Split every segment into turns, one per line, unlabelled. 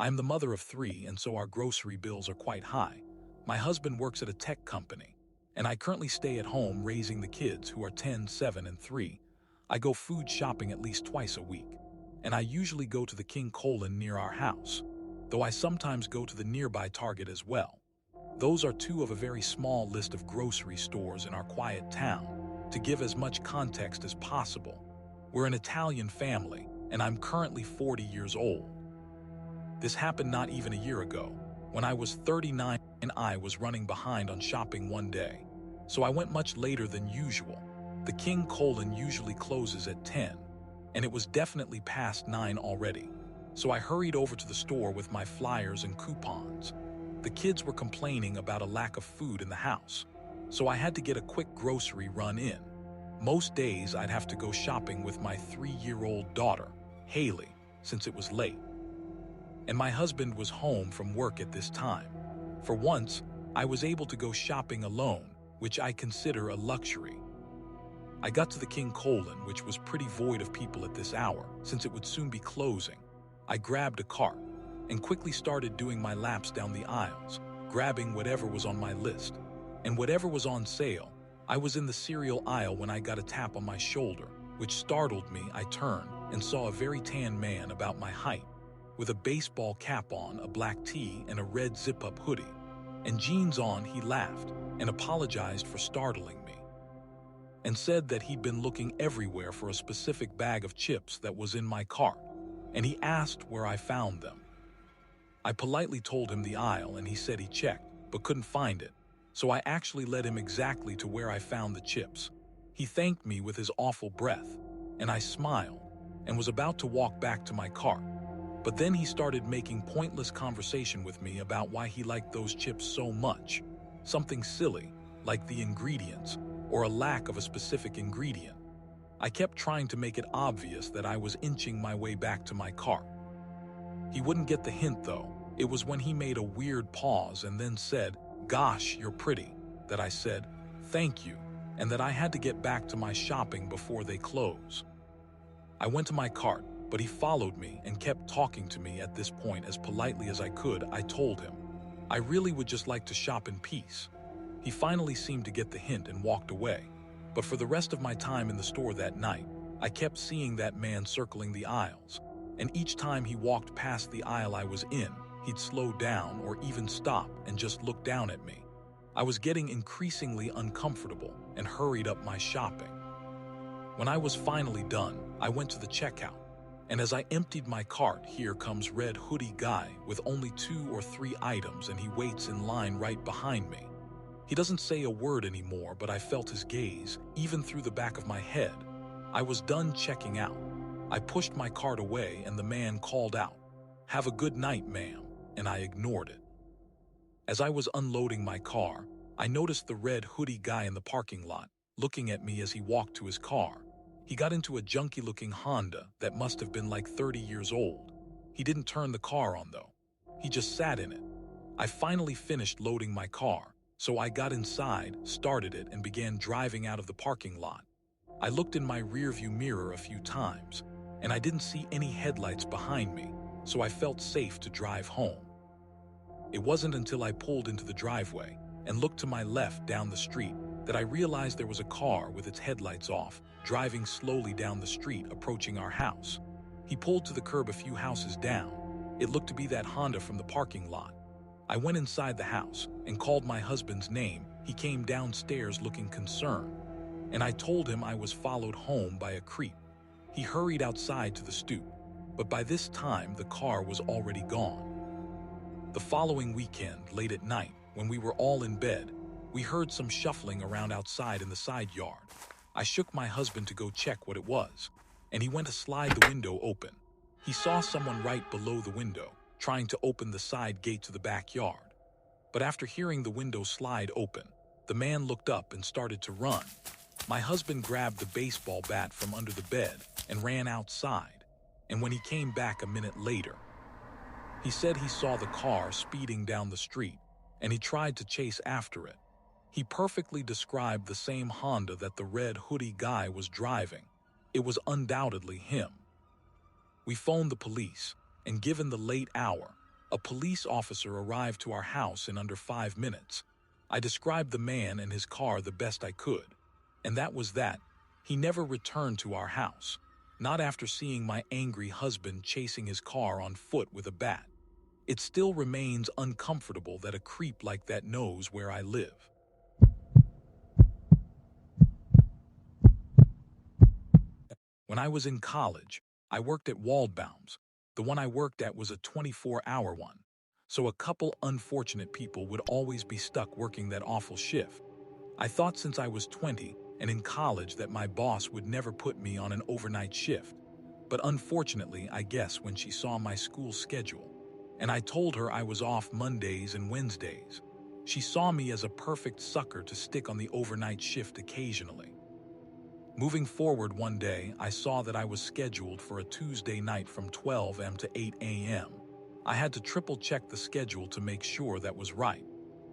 I'm the mother of three, and so our grocery bills are quite high. My husband works at a tech company, and I currently stay at home raising the kids who are 10, 7, and 3. I go food shopping at least twice a week, and I usually go to the King Colon near our house, though I sometimes go to the nearby Target as well. Those are two of a very small list of grocery stores in our quiet town. To give as much context as possible, we're an Italian family, and I'm currently 40 years old. This happened not even a year ago. When I was 39, and I was running behind on shopping one day, so I went much later than usual. The King Colon usually closes at 10, and it was definitely past 9 already. So I hurried over to the store with my flyers and coupons. The kids were complaining about a lack of food in the house, so I had to get a quick grocery run in. Most days I'd have to go shopping with my 3-year-old daughter, Haley, since it was late. And my husband was home from work at this time. For once, I was able to go shopping alone, which I consider a luxury. I got to the King Colon, which was pretty void of people at this hour, since it would soon be closing. I grabbed a cart and quickly started doing my laps down the aisles, grabbing whatever was on my list. And whatever was on sale, I was in the cereal aisle when I got a tap on my shoulder, which startled me. I turned and saw a very tan man about my height, with a baseball cap on, a black tee, and a red zip-up hoodie, and jeans on. He laughed and apologized for startling me, and said that he'd been looking everywhere for a specific bag of chips that was in my cart, and he asked where I found them. I politely told him the aisle, and he said he checked, but couldn't find it, so I actually led him exactly to where I found the chips. He thanked me with his awful breath, and I smiled and was about to walk back to my cart. But then he started making pointless conversation with me about why he liked those chips so much. Something silly, like the ingredients, or a lack of a specific ingredient. I kept trying to make it obvious that I was inching my way back to my cart. He wouldn't get the hint though. It was when he made a weird pause and then said, "Gosh, you're pretty," that I said, "Thank you," and that I had to get back to my shopping before they close. I went to my cart, but he followed me and kept talking to me. At this point, as politely as I could, I told him I really would just like to shop in peace. He finally seemed to get the hint and walked away. But for the rest of my time in the store that night, I kept seeing that man circling the aisles, and each time he walked past the aisle I was in, he'd slow down or even stop and just look down at me. I was getting increasingly uncomfortable and hurried up my shopping. When I was finally done, I went to the checkout, and as I emptied my cart, here comes red hoodie guy with only 2 or 3 items, and he waits in line right behind me. He doesn't say a word anymore, but I felt his gaze, even through the back of my head. I was done checking out. I pushed my cart away, and the man called out, "Have a good night, ma'am," and I ignored it. As I was unloading my car, I noticed the red hoodie guy in the parking lot, looking at me as he walked to his car. He got into a junky-looking Honda that must have been like 30 years old. He didn't turn the car on, though. He just sat in it. I finally finished loading my car, so I got inside, started it, and began driving out of the parking lot. I looked in my rearview mirror a few times, and I didn't see any headlights behind me, so I felt safe to drive home. It wasn't until I pulled into the driveway and looked to my left down the street that I realized there was a car with its headlights off, driving slowly down the street, approaching our house. He pulled to the curb a few houses down. It looked to be that Honda from the parking lot. I went inside the house and called my husband's name. He came downstairs looking concerned, and I told him I was followed home by a creep. He hurried outside to the stoop, but by this time the car was already gone. The following weekend, late at night, when we were all in bed, we heard some shuffling around outside in the side yard. I shook my husband to go check what it was, and he went to slide the window open. He saw someone right below the window, trying to open the side gate to the backyard. But after hearing the window slide open, the man looked up and started to run. My husband grabbed the baseball bat from under the bed and ran outside, and when he came back a minute later, he said he saw the car speeding down the street, and he tried to chase after it. He perfectly described the same Honda that the red hoodie guy was driving. It was undoubtedly him. We phoned the police, and given the late hour, A police officer arrived to our house in under 5 minutes. I described the man and his car the best I could. And that was that. He never returned to our house. Not after seeing my angry husband chasing his car on foot with a bat. It still remains uncomfortable that a creep like that knows where I live. When I was in college, I worked at Waldbaum's. The one I worked at was a 24-hour one. So a couple unfortunate people would always be stuck working that awful shift. I thought since I was 20 and in college that my boss would never put me on an overnight shift. But unfortunately, I guess when she saw my school schedule, and I told her I was off Mondays and Wednesdays, she saw me as a perfect sucker to stick on the overnight shift occasionally. Moving forward one day, I saw that I was scheduled for a Tuesday night from 12 a.m. to 8 a.m. I had to triple check the schedule to make sure that was right.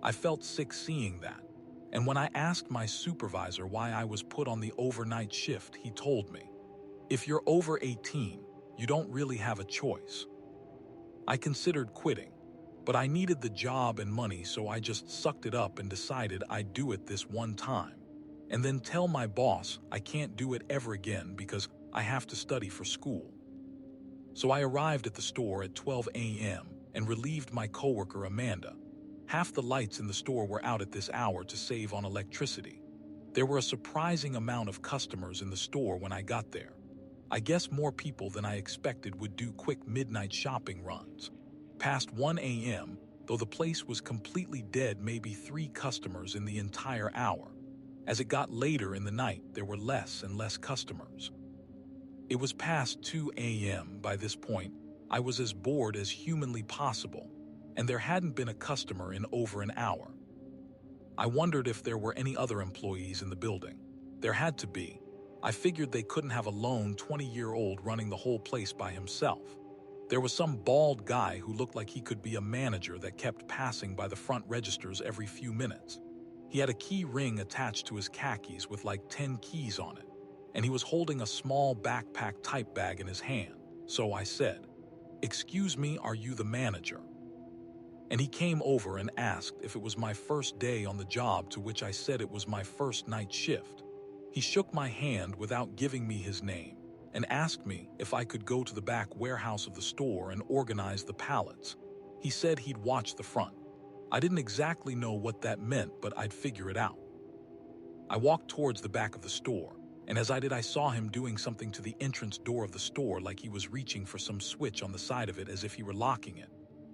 I felt sick seeing that. And when I asked my supervisor why I was put on the overnight shift, he told me, "If you're over 18, you don't really have a choice." I considered quitting, but I needed the job and money, so I just sucked it up and decided I'd do it this one time. And then tell my boss I can't do it ever again because I have to study for school. So I arrived at the store at 12 a.m. and relieved my coworker Amanda. Half the lights in the store were out at this hour to save on electricity. There were a surprising amount of customers in the store when I got there. I guess more people than I expected would do quick midnight shopping runs. Past 1 a.m., though the place was completely dead, maybe 3 customers in the entire hour. As it got later in the night, there were less and less customers. It was past 2 a.m. by this point. I was as bored as humanly possible, and there hadn't been a customer in over an hour. I wondered if there were any other employees in the building. There had to be. I figured they couldn't have a lone 20-year-old running the whole place by himself. There was some bald guy who looked like he could be a manager that kept passing by the front registers every few minutes. He had a key ring attached to his khakis with like 10 keys on it, and he was holding a small backpack type bag in his hand. So I said, "Excuse me, are you the manager?" And he came over and asked if it was my first day on the job, to which I said it was my first night shift. He shook my hand without giving me his name and asked me if I could go to the back warehouse of the store and organize the pallets. He said he'd watch the front. I didn't exactly know what that meant, but I'd figure it out. I walked towards the back of the store, and as I did, I saw him doing something to the entrance door of the store, like he was reaching for some switch on the side of it as if he were locking it.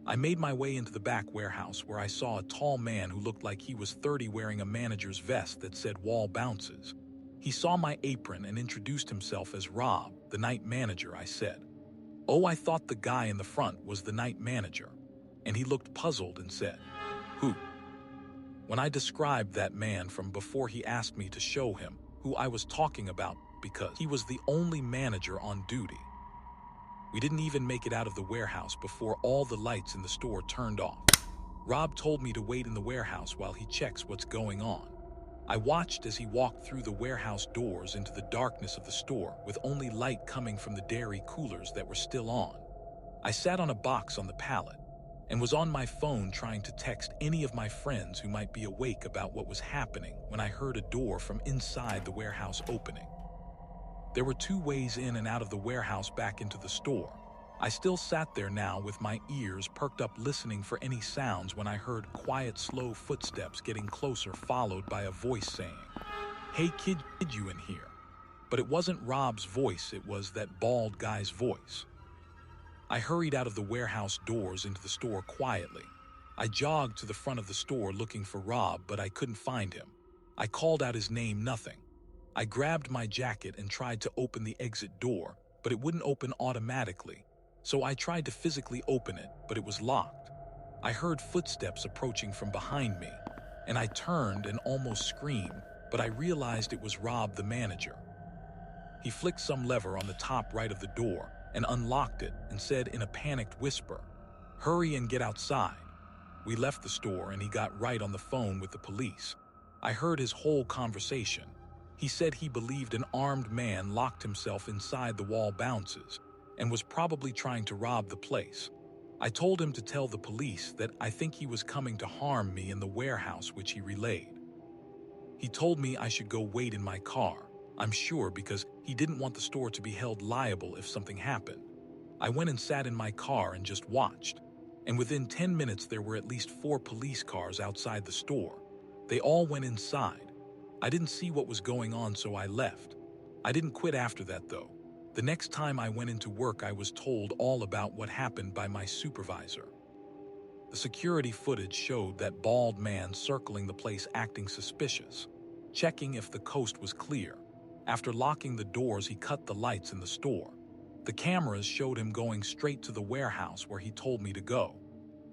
I made my way into the back warehouse, where I saw a tall man who looked like he was 30 wearing a manager's vest that said "Wall Bounces." He saw my apron and introduced himself as Rob, the night manager. I said, "Oh, I thought the guy in the front was the night manager." And he looked puzzled and said, "Who?" When I described that man from before, he asked me to show him who I was talking about because he was the only manager on duty. We didn't even make it out of the warehouse before all the lights in the store turned off. Rob told me to wait in the warehouse while he checks what's going on. I watched as he walked through the warehouse doors into the darkness of the store, with only light coming from the dairy coolers that were still on. I sat on a box on the pallet and was on my phone trying to text any of my friends who might be awake about what was happening when I heard a door from inside the warehouse opening. There were 2 ways in and out of the warehouse back into the store. I still sat there now with my ears perked up, listening for any sounds, when I heard quiet, slow footsteps getting closer, followed by a voice saying, "Hey kid, you in here?" But it wasn't Rob's voice, it was that bald guy's voice. I hurried out of the warehouse doors into the store quietly. I jogged to the front of the store looking for Rob, but I couldn't find him. I called out his name, nothing. I grabbed my jacket and tried to open the exit door, but it wouldn't open automatically. So I tried to physically open it, but it was locked. I heard footsteps approaching from behind me, and I turned and almost screamed, but I realized it was Rob, the manager. He flicked some lever on the top right of the door and unlocked it and said in a panicked whisper, "Hurry and get outside." We left the store and he got right on the phone with the police. I heard his whole conversation. He said he believed an armed man locked himself inside the Wall Bounces and was probably trying to rob the place. I told him to tell the police that I think he was coming to harm me in the warehouse, which he relayed. He told me I should go wait in my car, I'm sure because he didn't want the store to be held liable if something happened. I went and sat in my car and just watched. And within 10 minutes there were at least 4 police cars outside the store. They all went inside. I didn't see what was going on, so I left. I didn't quit after that though. The next time I went into work I was told all about what happened by my supervisor. The security footage showed that bald man circling the place acting suspicious, checking if the coast was clear. After locking the doors, he cut the lights in the store. The cameras showed him going straight to the warehouse where he told me to go.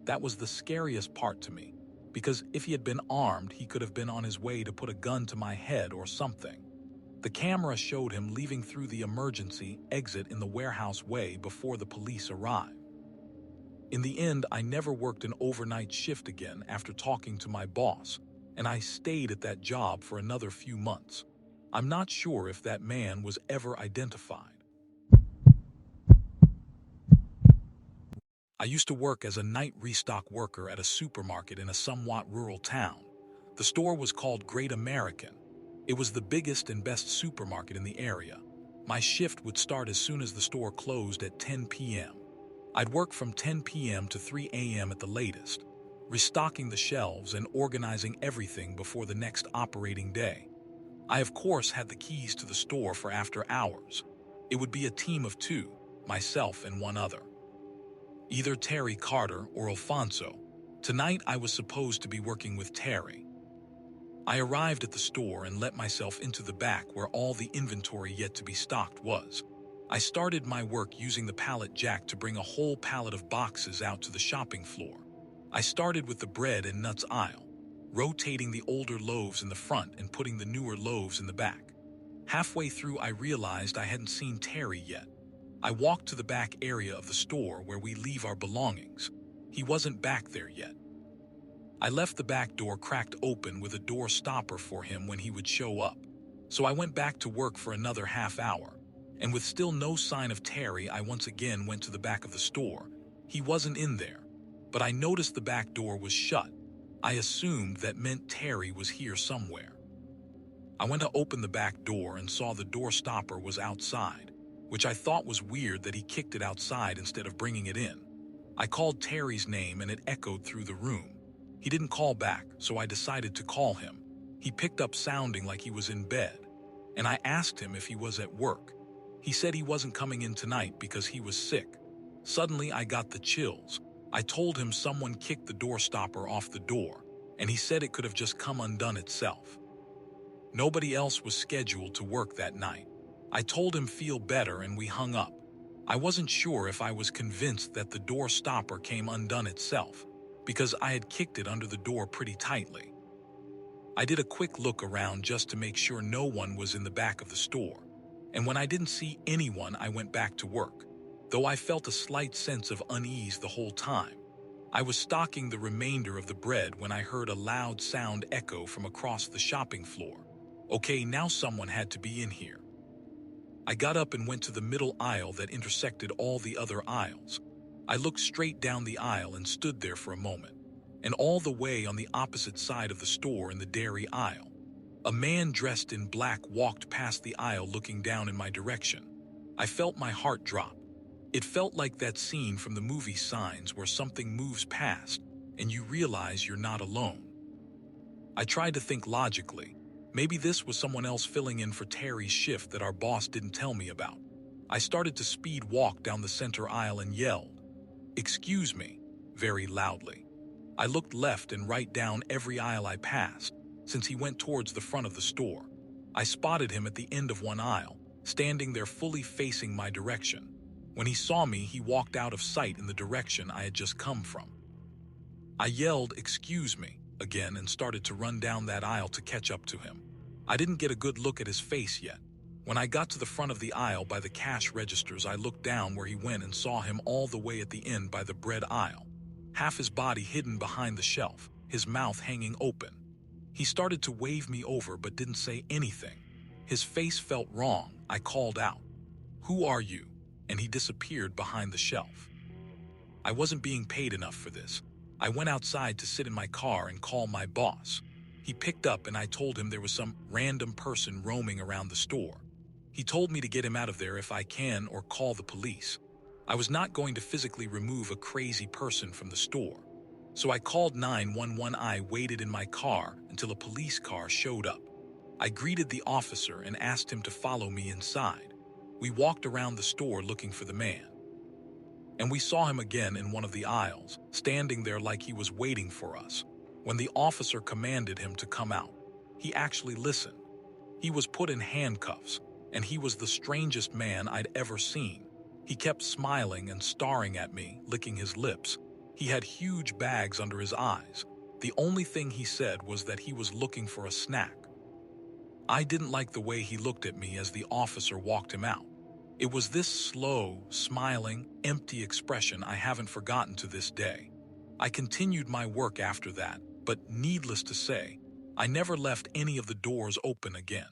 That was the scariest part to me, because if he had been armed, he could have been on his way to put a gun to my head or something. The camera showed him leaving through the emergency exit in the warehouse way before the police arrived. In the end, I never worked an overnight shift again after talking to my boss, and I stayed at that job for another few months. I'm not sure if that man was ever identified. I used to work as a night restock worker at a supermarket in a somewhat rural town. The store was called Great American. It was the biggest and best supermarket in the area. My shift would start as soon as the store closed at 10 p.m. I'd work from 10 p.m. to 3 a.m. at the latest, restocking the shelves and organizing everything before the next operating day. I, of course, had the keys to the store for after hours. It would be a team of 2, myself and one other. Either Terry Carter or Alfonso. Tonight I was supposed to be working with Terry. I arrived at the store and let myself into the back where all the inventory yet to be stocked was. I started my work using the pallet jack to bring a whole pallet of boxes out to the shopping floor. I started with the bread and nuts aisle, rotating the older loaves in the front and putting the newer loaves in the back. Halfway through I realized I hadn't seen Terry yet. I walked to the back area of the store where we leave our belongings. He wasn't back there yet. I left the back door cracked open with a door stopper for him when he would show up. So I went back to work for another half hour. And with still no sign of Terry, I once again went to the back of the store. He wasn't in there, but I noticed the back door was shut. I assumed that meant Terry was here somewhere. I went to open the back door and saw the door stopper was outside, which I thought was weird that he kicked it outside instead of bringing it in. I called Terry's name and it echoed through the room. He didn't call back, so I decided to call him. He picked up sounding like he was in bed, and I asked him if he was at work. He said he wasn't coming in tonight because he was sick. Suddenly I got the chills. I told him someone kicked the door stopper off the door, and he said it could have just come undone itself. Nobody else was scheduled to work that night. I told him feel better and we hung up. I wasn't sure if I was convinced that the door stopper came undone itself, because I had kicked it under the door pretty tightly. I did a quick look around just to make sure no one was in the back of the store, and when I didn't see anyone, I went back to work, though I felt a slight sense of unease the whole time. I was stocking the remainder of the bread when I heard a loud sound echo from across the shopping floor. Okay, now someone had to be in here. I got up and went to the middle aisle that intersected all the other aisles. I looked straight down the aisle and stood there for a moment, and all the way on the opposite side of the store in the dairy aisle, a man dressed in black walked past the aisle looking down in my direction. I felt my heart drop. It felt like that scene from the movie Signs where something moves past and you realize you're not alone. I tried to think logically. Maybe this was someone else filling in for Terry's shift that our boss didn't tell me about. I started to speed walk down the center aisle and yelled, "Excuse me," very loudly. I looked left and right down every aisle I passed, since he went towards the front of the store. I spotted him at the end of one aisle, standing there fully facing my direction. When he saw me, he walked out of sight in the direction I had just come from. I yelled, "Excuse me," again and started to run down that aisle to catch up to him. I didn't get a good look at his face yet. When I got to the front of the aisle by the cash registers, I looked down where he went and saw him all the way at the end by the bread aisle, half his body hidden behind the shelf, his mouth hanging open. He started to wave me over but didn't say anything. His face felt wrong. I called out, "Who are you?" And he disappeared behind the shelf. I wasn't being paid enough for this. I went outside to sit in my car and call my boss. He picked up and I told him there was some random person roaming around the store. He told me to get him out of there if I can or call the police. I was not going to physically remove a crazy person from the store. So I called 911. I waited in my car until a police car showed up. I greeted the officer and asked him to follow me inside. We walked around the store looking for the man. And we saw him again in one of the aisles, standing there like he was waiting for us. When the officer commanded him to come out, he actually listened. He was put in handcuffs, and he was the strangest man I'd ever seen. He kept smiling and staring at me, licking his lips. He had huge bags under his eyes. The only thing he said was that he was looking for a snack. I didn't like the way he looked at me as the officer walked him out. It was this slow, smiling, empty expression I haven't forgotten to this day. I continued my work after that, but needless to say, I never left any of the doors open again.